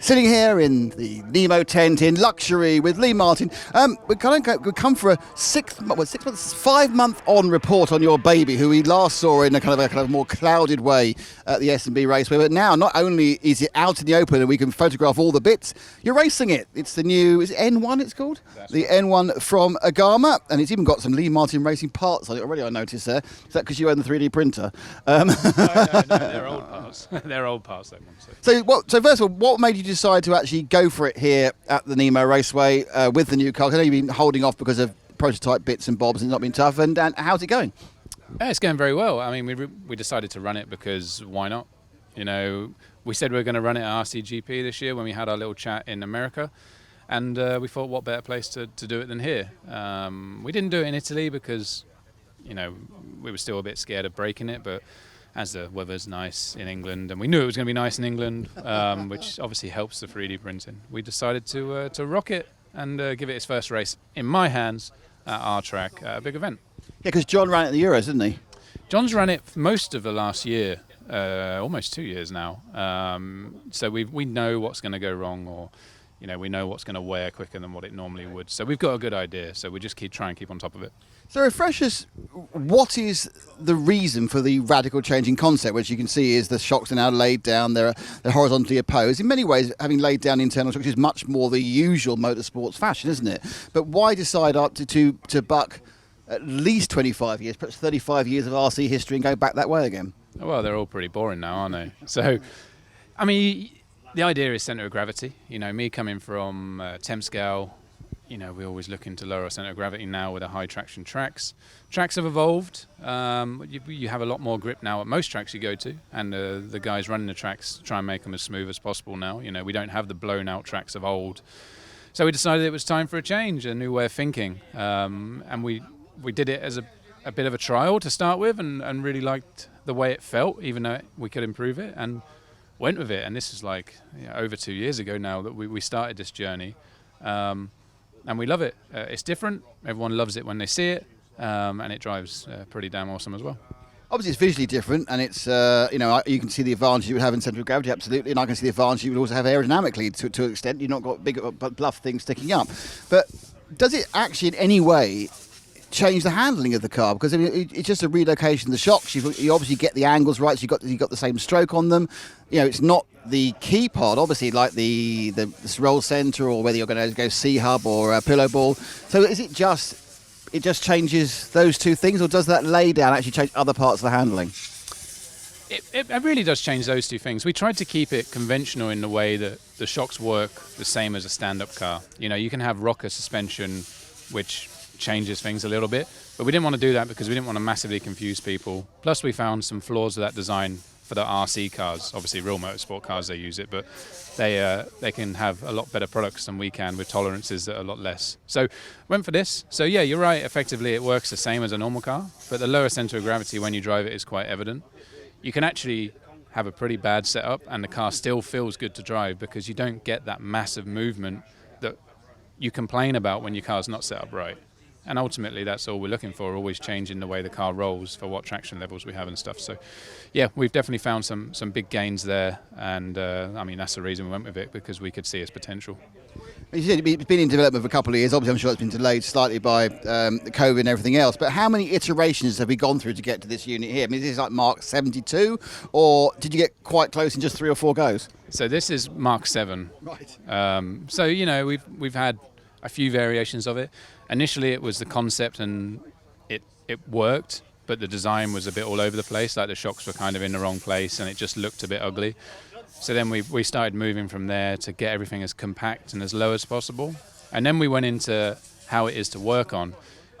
Sitting here in the Nemo tent in luxury with Lee Martin. We've come for a 5-month on report on your baby, who we last saw in a kind of more clouded way at the S&B Raceway. But now, not only is it out in the open and we can photograph all the bits, you're racing it. It's the new, is it N1 it's called? That's the right. N1 from Agama, and it's even got some Lee Martin Racing parts on it already, I noticed there. Is that because you own the 3D printer? No, they're old parts. They're old parts, that one. So first of all, what made you decide to actually go for it here at the Nemo Raceway with the new car? I know you've been holding off because of prototype bits and bobs and it's not been tough. And how's it going? It's going very well. I mean, we decided to run it because why not? You know, we said we were going to run it at RCGP this year when we had our little chat in America. And we thought, what better place to do it than here? We didn't do it in Italy because, you know, we were still a bit scared of breaking it. But as the weather's nice in England, and we knew it was going to be nice in England, which obviously helps the 3D printing, we decided to rock it and give it its first race in my hands at our track at a big event. Yeah, because John ran it at the Euros, didn't he? John's ran it most of the last year, almost 2 years now. So we know what's going to go wrong, or you know, we know what's going to wear quicker than what it normally would. So we've got a good idea. So we just try and keep on top of it. So refresh us, what is the reason for the radical change in concept, which you can see is the shocks are now laid down, they're horizontally opposed. In many ways, having laid down internal shocks is much more the usual motorsports fashion, isn't it? But why decide up to buck at least 25 years, perhaps 35 years of RC history and go back that way again? Well, they're all pretty boring now, aren't they? So, I mean, the idea is centre of gravity. You know, me coming from Thamesgale, you know, we're always looking to lower our centre of gravity now with the high traction tracks. Tracks have evolved. You have a lot more grip now at most tracks you go to, and the guys running the tracks try and make them as smooth as possible now. You know, we don't have the blown out tracks of old. So we decided it was time for a change, a new way of thinking. And we did it as a bit of a trial to start with, and really liked the way it felt, even though we could improve it, and went with it. And this is like over 2 years ago now that we started this journey. And we love it. It's different. Everyone loves it when they see it, and it drives pretty damn awesome as well. Obviously, it's visually different, and it's you know, you can see the advantage you would have in central gravity, absolutely, and I can see the advantage you would also have aerodynamically to an extent. You've not got big bluff things sticking up. But does it actually in any way change the handling of the car? Because I mean, it's just a relocation of the shocks. You obviously get the angles right, so you got the same stroke on them. You know, it's not the key part, obviously, like the roll center, or whether you're going to go C-hub or pillow ball. So is it just changes those two things, or does that lay down actually change other parts of the handling? It really does change those two things. We tried to keep it conventional in the way that the shocks work the same as a stand-up car. You know, you can have rocker suspension, which changes things a little bit, but we didn't want to do that because we didn't want to massively confuse people. Plus, we found some flaws with that design for the RC cars. Obviously, real motorsport cars, they use it, but they can have a lot better products than we can with tolerances that are a lot less. So went for this. So yeah, you're right, effectively it works the same as a normal car, but the lower center of gravity when you drive it is quite evident. You can actually have a pretty bad setup and the car still feels good to drive because you don't get that massive movement that you complain about when your car's not set up right. And ultimately, that's all we're looking for, always changing the way the car rolls for what traction levels we have and stuff. So, yeah, we've definitely found some big gains there. And, I mean, that's the reason we went with it, because we could see its potential. You said it's been in development for a couple of years. Obviously, I'm sure it's been delayed slightly by COVID and everything else. But how many iterations have we gone through to get to this unit here? I mean, is this like Mark 72? Or did you get quite close in just 3 or 4 goes? So this is Mark 7. Right. So, you know, we've had a few variations of it. Initially, it was the concept, and it worked, but the design was a bit all over the place. Like the shocks were kind of in the wrong place, and it just looked a bit ugly. So then we started moving from there to get everything as compact and as low as possible. And then we went into how it is to work on.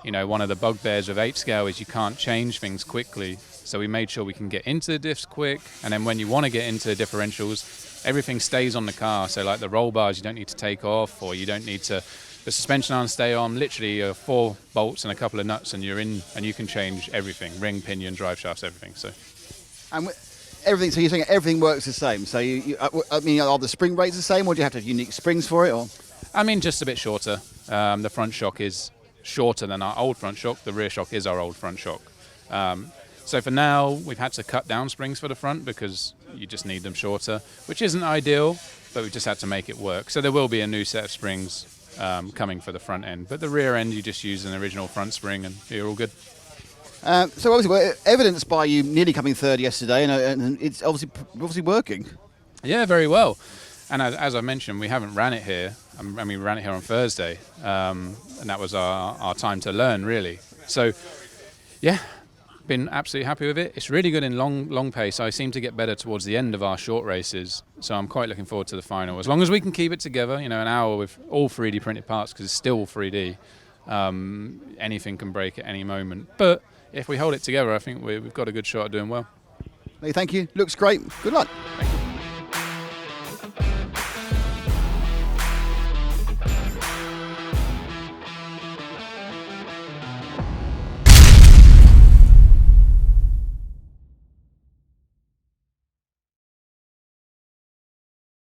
You know, one of the bugbears of 8 scale is you can't change things quickly. So we made sure we can get into the diffs quick, and then when you want to get into the differentials, everything stays on the car. So like the roll bars, you don't need to take off, or you don't need to. The suspension arms stay on, literally 4 bolts and a couple of nuts, and you're in, and you can change everything: ring, pinion, drive shafts, everything. So, and everything. So you're saying everything works the same. So I mean, are the spring rates the same, or do you have to have unique springs for it? Or I mean, just a bit shorter. The front shock is shorter than our old front shock. The rear shock is our old front shock. So for now, we've had to cut down springs for the front because you just need them shorter, which isn't ideal. but we just had to make it work. So there will be a new set of springs coming for the front end, but the rear end you just use an original front spring and you're all good. So obviously, evidenced by you nearly coming third yesterday, and it's obviously working. Yeah, very well. And as I mentioned, we haven't ran it here. I mean, we ran it here on Thursday, and that was our time to learn, really. So, yeah, been absolutely happy with it. It's really good in long pace. I seem to get better towards the end of our short races, so I'm quite looking forward to the final. As long as we can keep it together, an hour with all 3D printed parts, because it's still 3D, anything can break at any moment. But if we hold it together, I think we've got a good shot at doing well. Thank you. Looks great. Good luck. Thank you.